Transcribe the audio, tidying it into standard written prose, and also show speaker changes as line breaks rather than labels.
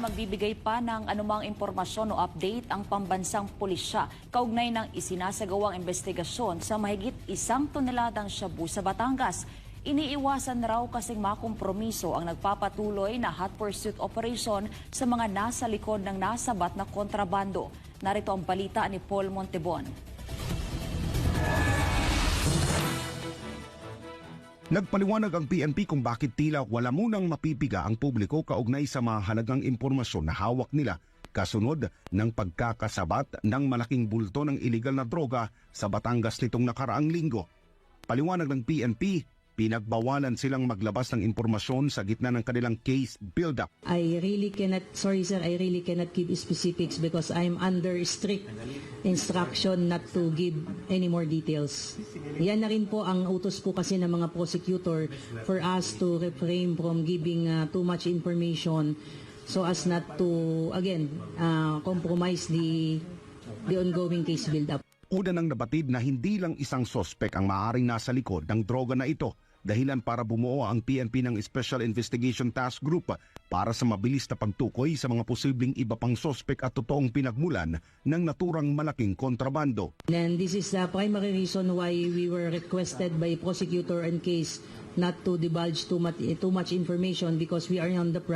magbibigay pa ng anumang impormasyon o update ang pambansang pulisya kaugnay ng isinasagawang investigasyon sa mahigit 1 toneladang shabu sa Batangas. Iniiwasan raw kasing makompromiso ang nagpapatuloy na hot pursuit operation sa mga nasa likod ng nasabat na kontrabando. Narito ang balita ni Paul Montebon.
Nagpaliwanag ang PNP kung bakit tila wala munang mapipiga ang publiko kaugnay sa mahalagang impormasyon na hawak nila kasunod ng pagkakasabat ng malaking bulto ng iligal na droga sa Batangas nitong nakaraang linggo. Paliwanag ng PNP, pinagbawalan silang maglabas ng impormasyon sa gitna ng kanilang case build-up.
I really cannot give specifics because I'm under strict instruction not to give any more details. Yan na rin po ang utos po kasi ng mga prosecutor for us to refrain from giving too much information so as not to, again, compromise the ongoing case build-up.
Una nang nabatid na hindi lang isang sospek ang maaaring nasa likod ng droga na ito, dahilan para bumuo ang PNP ng Special Investigation Task Group para sa mabilis na pagtukoy sa mga posibleng iba pang sospek at totoong pinagmulan ng naturang malaking kontrabando.
And this is the primary reason why we were requested by prosecutor and case not to divulge too much information because we are on the